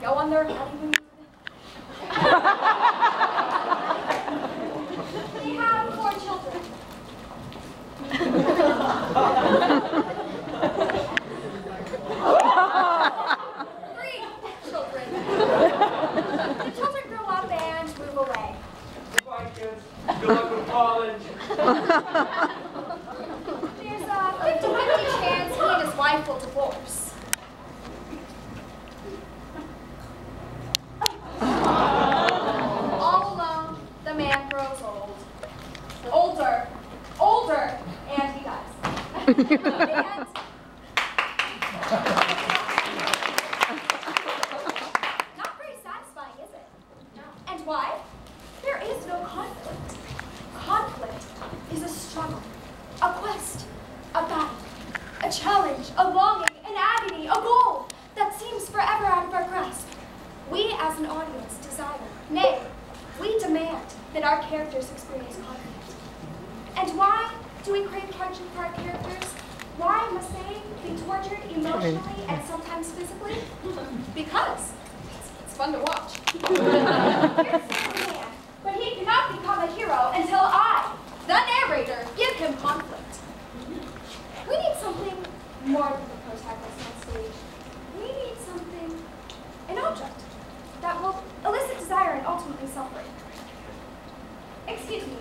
go on their honeymoon. They have 4 children. 3 children. The children grow up and move away. Goodbye, kids. Good luck with college. There's a 50-50 chance he and his wife will divorce. All alone, the man grows old. Older, and he dies. And not very satisfying, is it? No. And why? There is no conflict. Conflict is a struggle, a quest, a battle, a challenge, a longing, an agony, a goal that seems forever out of our grasp. We as an audience desire, nay, we demand that our characters experience conflict. And why do we crave hardship for our characters? Why must they be tortured emotionally and sometimes physically? Because it's fun to watch. Here's Superman, but he cannot become a hero until I, the narrator, give him conflict. We need something more than the protagonist on stage. We need something, an object, that will elicit desire and ultimately suffering. Excuse me.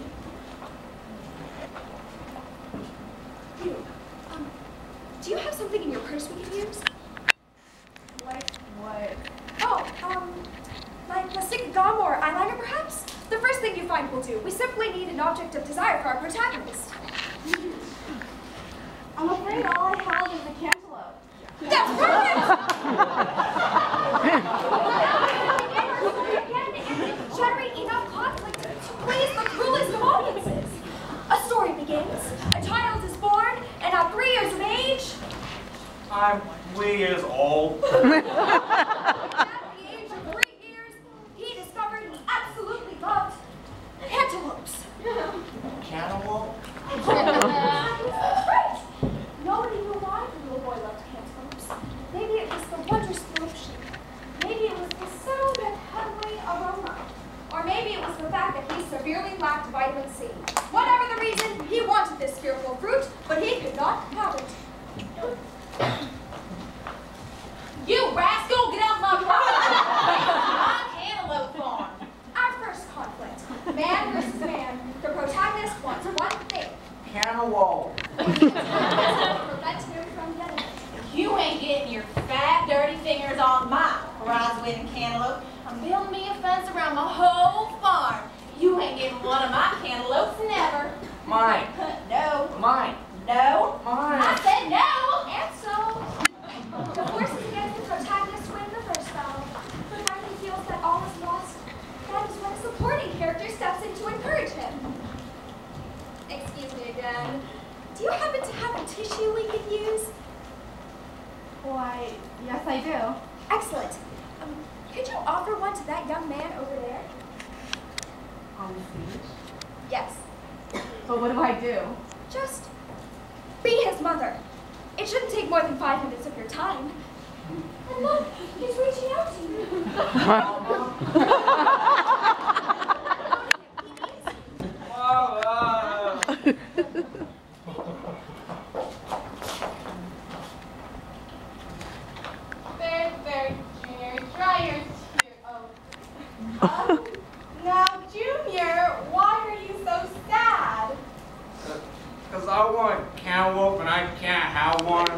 You, do you have something in your purse we could use? Like what? Oh, like a stick of gum or eyeliner perhaps? The first thing you find will do. We simply need an object of desire for our protagonist. I'm afraid all I have is a cantaloupe. That's perfect! Generate enough conflict to please the cruelest of audiences. A story begins, a child is born, and at 3 years of age... I'm 3 years old. At the age of 3 years, he discovered he absolutely loved cantaloupes. Cantaloupe? Right! Nobody knew why the little boy loved cantaloupes. Maybe it was the wondrous fruition. Maybe it was the subtle yet heavenly aroma. Or maybe it was the fact that he severely lacked vitamin C. Whatever the reason, he wanted this fearful fruit, but he could not have it. You rascal, get off my property! My cantaloupe farm. Our first conflict, man versus man. The protagonist wants one thing. Cantaloupe. Prevent him from getting it. You ain't getting your fat, dirty fingers on my prize-winning cantaloupe. I'm building me a fence around my whole farm. You ain't getting one of my cantaloupes, never. Mine. No. Mine. No. Mine. I said no. And so, the forces against the protagonist win the first battle. But when he feels that all is lost, that is when a supporting character steps in to encourage him. Excuse me again. Do you happen to have a tissue we could use? Why, yes I do. Excellent. Could you offer one to that young man over there? On the stage? Yes. But what do I do? Just be his mother. It shouldn't take more than 5 minutes of your time. And look, he's reaching out to you. Very, Junior, dry your tears. Now, Junior, why are you so sad? Because I want cantaloupe and I can't have one.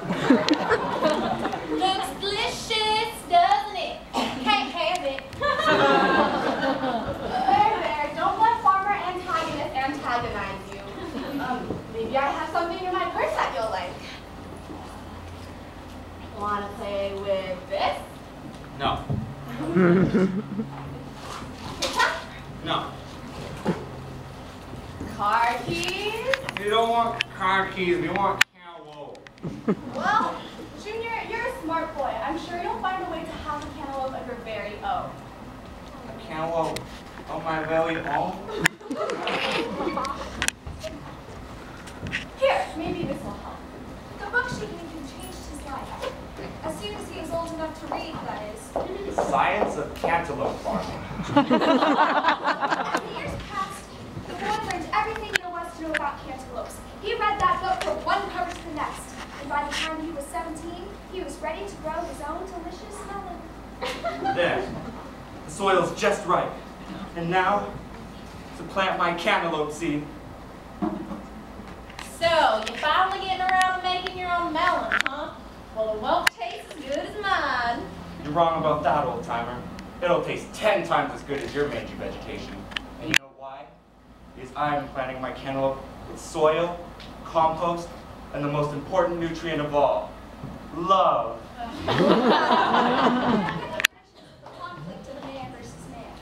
Looks delicious, doesn't it? Can't have it. There, don't let Farmer Antagonist antagonize you. Maybe I have something in my purse that you'll like. Wanna play with this? No. Picture? No. Car keys? We don't want car keys, we want cantaloupe. Well, Junior, you're a smart boy. I'm sure you'll find a way to have a cantaloupe of your very own. A cantaloupe of my very own? Here, maybe this will help. The book she gave him changed his life. As soon as he was old enough enough to read, that is. The science of cantaloupe farming. As the years passed, the boy learned everything there was to know about cantaloupes. He read that book from one cover to the next, and by the time he was 17, he was ready to grow his own delicious melon. There. The soil's just right. And now, to plant my cantaloupe seed. So, you're finally getting around to making your own melon, huh? Well, it won't taste as good as mine. You're wrong about that, old timer. It'll taste 10 times as good as your mangy vegetation. And you know why? Because I'm planting my cantaloupe with soil, compost, and the most important nutrient of all, love. The conflict of man versus man.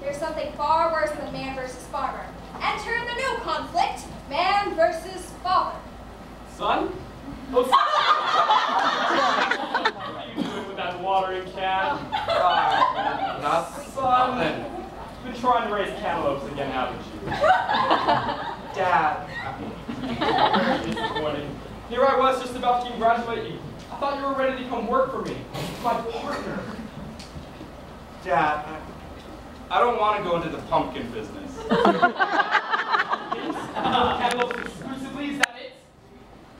There's something far worse than man versus farmer. Enter the new conflict, man versus father. Son? What are you doing with that watering can? Not Son, you've been trying to raise cantaloupes again, haven't you? Dad. Very disappointing. Here I was just about to congratulate you. I thought you were ready to come work for me. My partner. Dad, I don't want to go into the pumpkin business. Cantaloupes exclusively, is that it?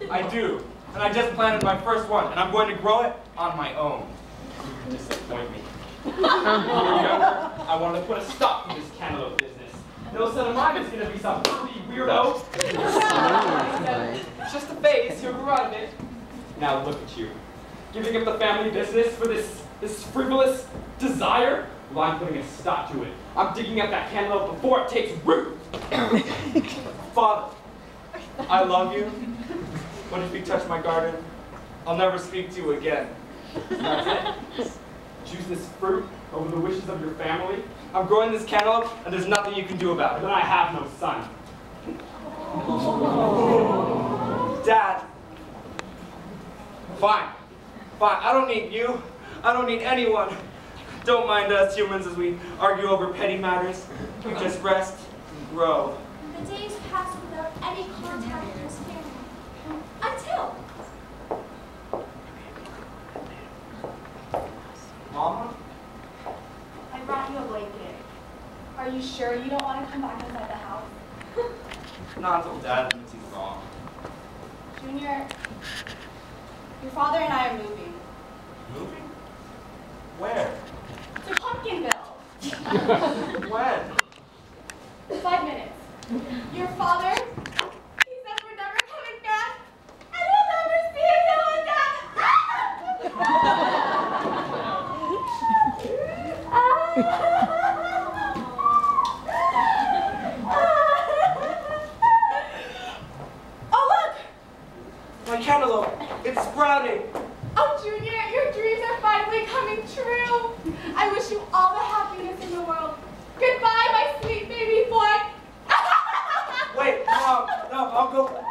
I do. And I just planted my first one, and I'm going to grow it on my own. You disappoint me. When you were younger, I wanted to put a stop to this cantaloupe business. No son of mine is going to be some fruity weirdo. It's just a phase, you'll grow out of it. Now look at you. Giving up the family business for this frivolous desire? Well, I'm putting a stop to it. I'm digging up that cantaloupe before it takes root. Father, I love you, but if you touch my garden, I'll never speak to you again. That's it. Choose this fruit over the wishes of your family. I'm growing this cantaloupe, and there's nothing you can do about Then I have no son. it. Dad. Fine. Fine. I don't need you. I don't need anyone. Don't mind us humans as we argue over petty matters. We just rest and grow. The days passed without any contact with his family. Until Mama? I brought you a blanket. Are you sure you don't want to come back inside the house? Not until Dad admits he's wrong. Junior, your father and I are moving Moving? Where? to Pumpkinville. When? 5 minutes. Your father, he says we're never coming back, and we'll never see him Oh, look! My cantaloupe. It's sprouting. Oh, Junior, your dreams are finally coming true. I wish you all the happiness in the world. Goodbye, my sweet baby boy. Wait, Mom. No, I'll go.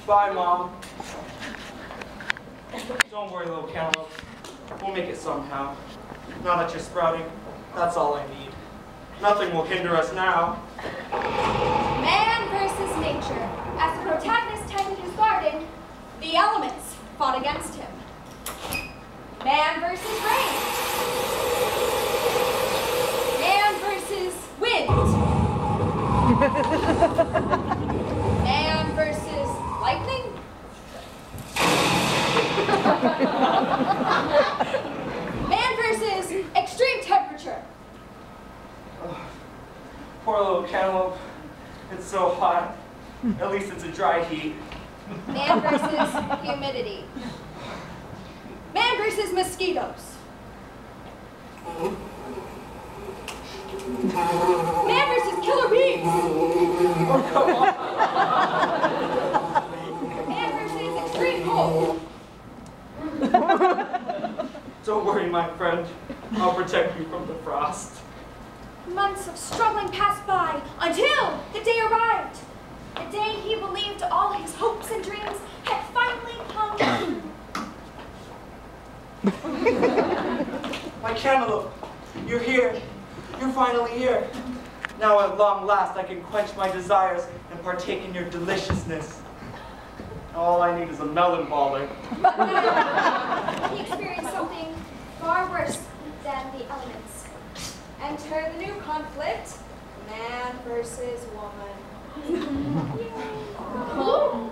Bye, Mom. Don't worry, little cantaloupe. We'll make it somehow. Now that you're sprouting, that's all I need. Nothing will hinder us now. man versus nature. As the protagonist tended his garden, the elements fought against him. Man versus rain. Man versus wind. Man versus lightning. Man versus extreme temperature. Poor little cantaloupe. It's so hot. At least it's a dry heat. Man versus humidity. Man versus mosquitoes. Man versus killer bees. Man versus extreme cold. Don't worry, my friend. I'll protect you from the frost. Months of struggling passed by until the day arrived. The day he believed all his hopes and dreams had finally come true. My cantaloupe, you're here. You're finally here. Now at long last I can quench my desires and partake in your deliciousness. All I need is a melon baller. He far worse than the elements. Enter the new conflict, man versus woman. Oh.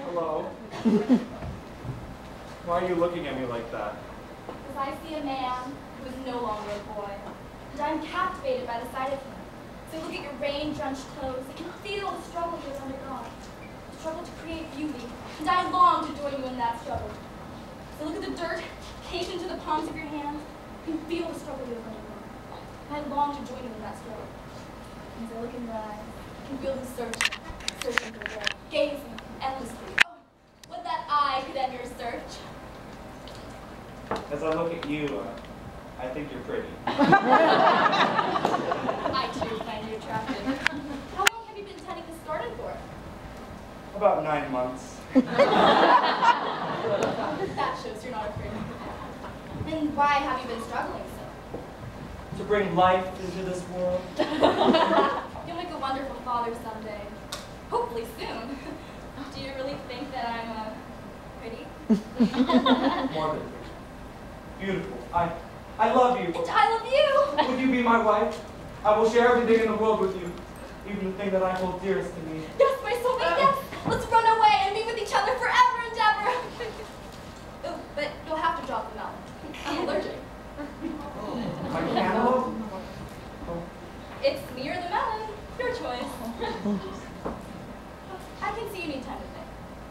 Hello. Why are you looking at me like that? Because I see a man who is no longer a boy, and I'm captivated by the sight of him. So look at your rain-drenched clothes. I can feel the struggle he has undergone, the struggle to create beauty, and I long to join you in that struggle. So look at the dirt caked into the palms of your hands. I can feel the struggle you have undergone. I long to join you in that struggle. As I look in your eyes, I can feel the searching for the world, gazing endlessly. Oh, would that I could end your search. As I look at you, I think you're pretty. I too find you attractive. How long have you been tending this garden for? About 9 months. That shows you're not afraid. And why have you been struggling so? To bring life into this world. You'll make a wonderful father someday. Hopefully soon. Do you really think that I'm pretty? Morbid. Beautiful. I love you. And I love you! Would you be my wife? I will share everything in the world with you, even the thing that I hold dearest to me. Yes, my soulmate, yes! Let's run away and be with each other forever and ever! Oh, but you'll have to drop the melon. I'm allergic. My cantaloupe? It's me or the melon. Your choice. I can see you need time to think.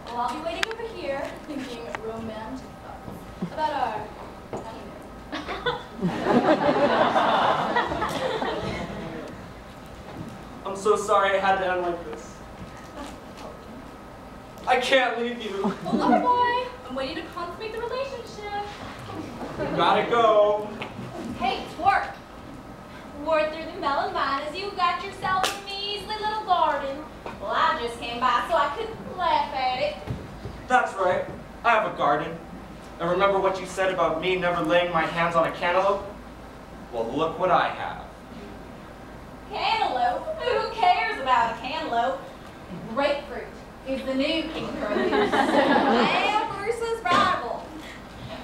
Well, I'll be waiting over here, thinking romantic thoughts about our honeymoon. I'm so sorry I had to end like this. I can't leave you. Well, lover boy, I'm waiting to consummate the relationship. Gotta go. Hey, twerk. Ward through the melon vine as you got yourself a measly little garden. Well, I just came by so I could laugh at it. That's right. I have a garden. And remember what you said about me never laying my hands on a cantaloupe? Well, look what I have. Cantaloupe? Who cares about a cantaloupe? Grapefruit is the new king produce. Man versus rival.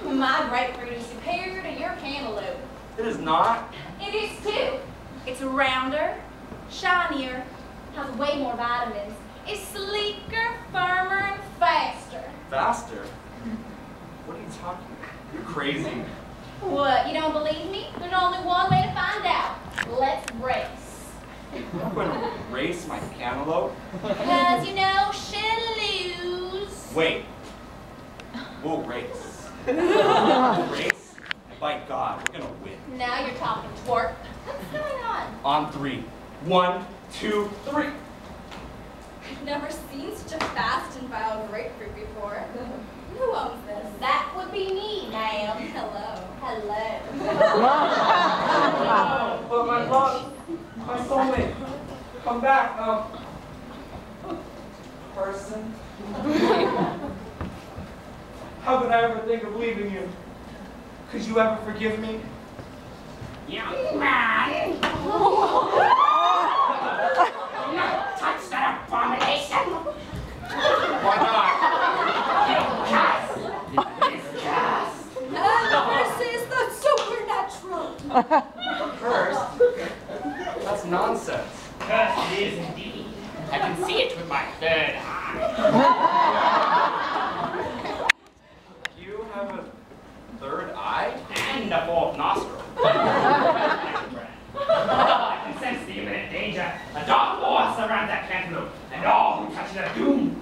My grapefruit is superior to your cantaloupe. It is not. It is too. It's rounder, shinier, has way more vitamins. It's sleeker, firmer, and faster. Faster? What are you talking about? You're crazy. What, you don't believe me? There's only one way to find out. Let's race. I'm going to race my cantaloupe? Because you know she'll lose. Wait. We'll race. We'll race, and by God, we're going to win. Now you're talking, twerk. What's going on? On 3. 1, 2, 3. I've never seen such a fast and vile grapefruit before. Who owns this? That would be me, ma'am. Hello. Hello. But my love, my soulmate, come back, person. How could I ever think of leaving you? Could you ever forgive me? Young man! Do not touch that abomination! Why not? Versus the supernatural. Cursed? That's nonsense. Cursed it is indeed. I can see it with my third eye. You have a third eye? And a fourth nostril. I can sense the imminent danger. A dark force around that cantaloupe, and all who touch it are doomed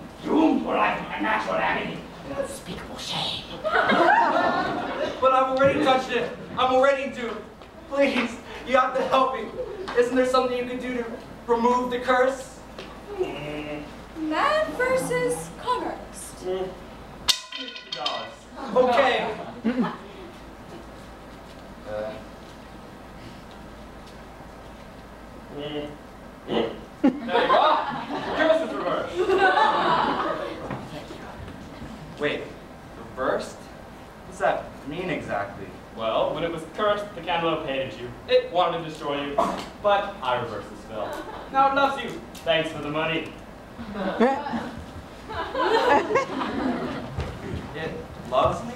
for life, unnatural agony, and unspeakable shame. But I've already touched it. I'm already doomed. Please, you have to help me. Isn't there something you can do to remove the curse? Man versus con artist. $50. Okay. There you are. Curse is reversed. Wait, reversed? What's that mean exactly? Well, when it was cursed, the cantaloupe hated you. It wanted to destroy you. But I reversed the spell. Now it loves you. Thanks for the money. loves me?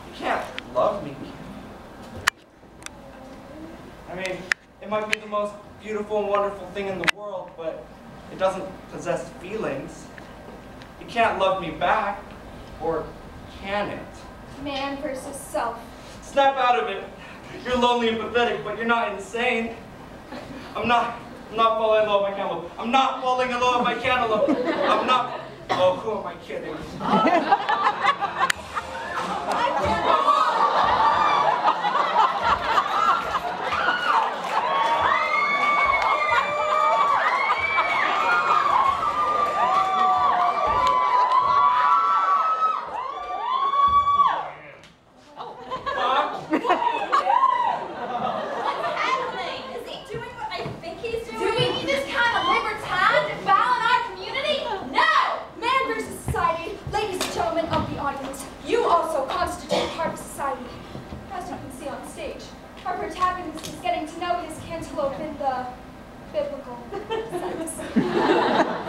You can't love me. I mean, it might be the most beautiful and wonderful thing in the world, but it doesn't possess feelings. You can't love me back, or can it? Man versus self. Snap out of it. You're lonely and pathetic, but you're not insane. I'm not falling in love with my cantaloupe. I'm not falling in love with my cantaloupe. I'm not. Oh, who am I kidding?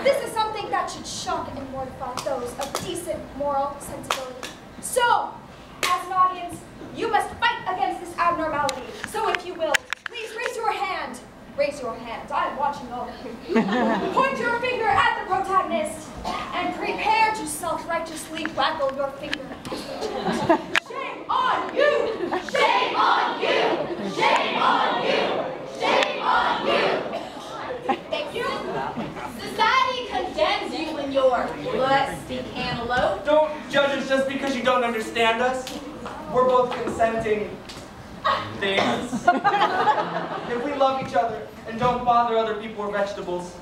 This is something that should shock and mortify those of decent moral sensibility. So, as an audience, you must fight against this abnormality. So if you will, please raise your hand. Raise your hands. I am watching all of you. Point your finger at the protagonist and prepare to self-righteously waggle your finger as they chant. Shame on you! Shame on you! Shame on you! Shame on you! Thank you. Society condemns you in your lusty cantaloupe. Don't judge us just because you don't understand us. We're both consenting things. If we love each other and don't bother other people or vegetables,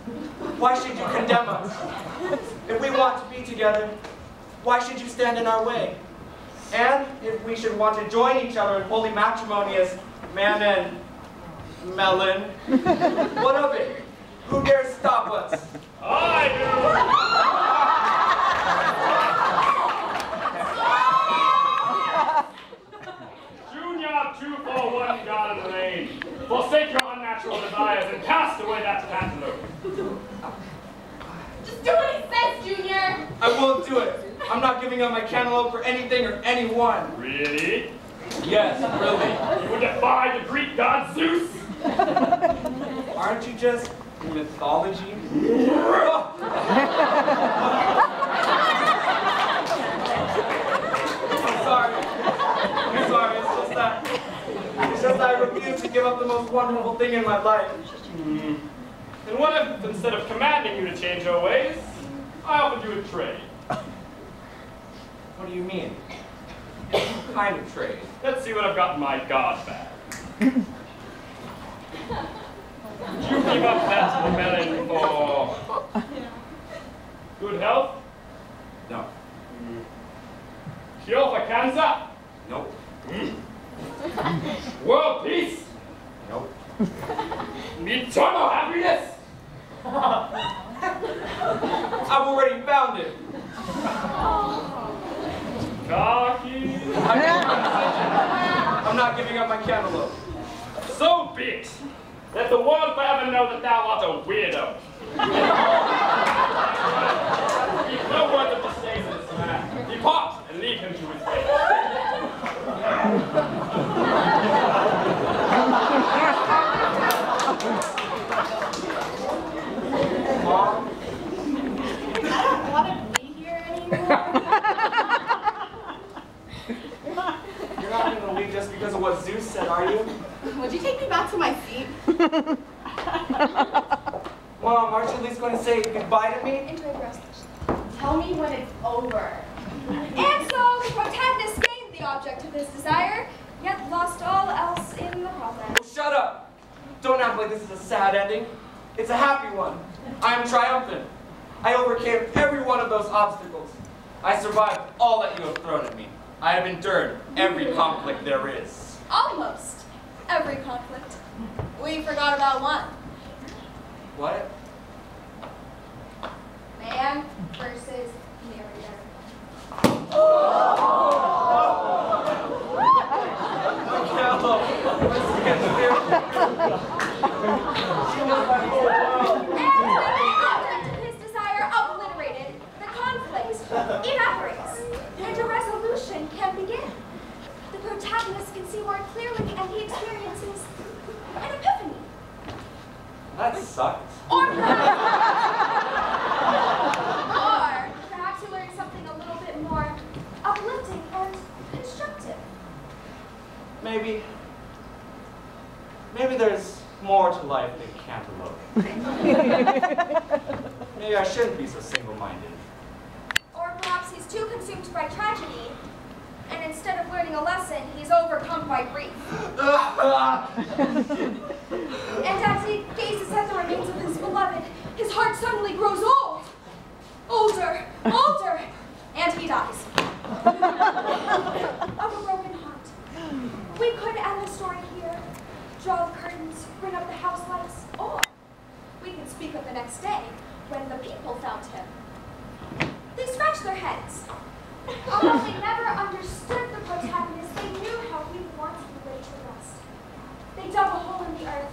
why should you condemn us? If we want to be together, why should you stand in our way? And if we should want to join each other in holy matrimony as man and melon, what of it? Who dares stop us? I do! Junior 241 Garden Lane, forsake your unnatural desires and cast away that cantaloupe. Just do what he says, Junior. I won't do it. I'm not giving up my cantaloupe for anything or anyone. Really? Yes, really. You would defy the Greek god Zeus? Aren't you just mythology? I'm sorry. It's just that I refuse to give up the most wonderful thing in my life. And what if, instead of commanding you to change your ways, I offered you a trade? What do you mean? What kind of trade? Let's see what I've got in my god bag. Did you give up that melon for good health? No. Cure for cancer? Nope. World peace? Nope. Eternal happiness? I've already found it. Cocky? I'm not giving up my cantaloupe. So be it. Let the world forever know that thou art a weirdo. Speak no word of disdain to this man. Depart and leave him to his fate. Mom? I don't want to be here anymore. You're not going to leave just because of what Zeus said, are you? Would you take me back to my seat? Mom, aren't you at least going to say goodbye to me? Enjoy the rest. Tell me when it's over. And so the protagonist gained the object of his desire, yet lost all else in the process. Well, shut up. Don't act like this is a sad ending. It's a happy one. I am triumphant. I overcame every one of those obstacles. I survived all that you have thrown at me. I have endured every conflict there is. Almost every conflict. We forgot about one. What? Man versus narrator. And when the object of his desire obliterated, the conflict evaporates. And Maybe I shouldn't be so single-minded. Or perhaps he's too consumed by tragedy, and instead of learning a lesson, he's overcome by grief. And as he gazes at the remains of his beloved, his heart suddenly grows old. Older, older, and he dies. Of a broken heart. We could end the story here, draw the curtains, bring up the house lights, or we can speak of the next day, when the people found him. They scratched their heads. Although they never understood the protagonist, they knew how he wanted the way to rest. They dug a hole in the earth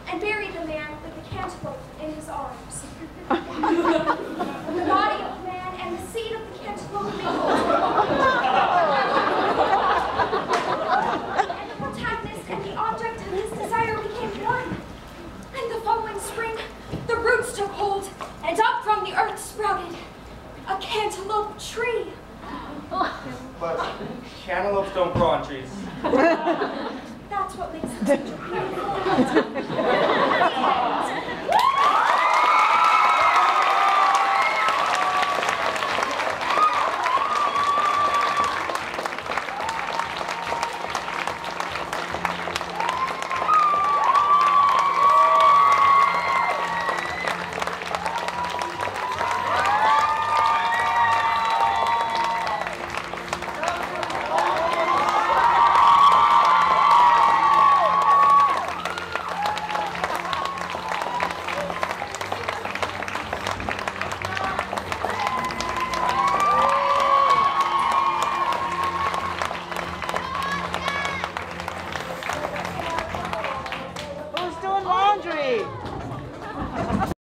and buried the man with the cantaloupe in his arms. The body of the man and the seed of the cantaloupe mingled. And the protagonist and the object of his desire became one. And the following spring, the roots took hold, and up from the earth sprouted a cantaloupe tree. But cantaloupes don't grow on trees. That's what makes it such a beautiful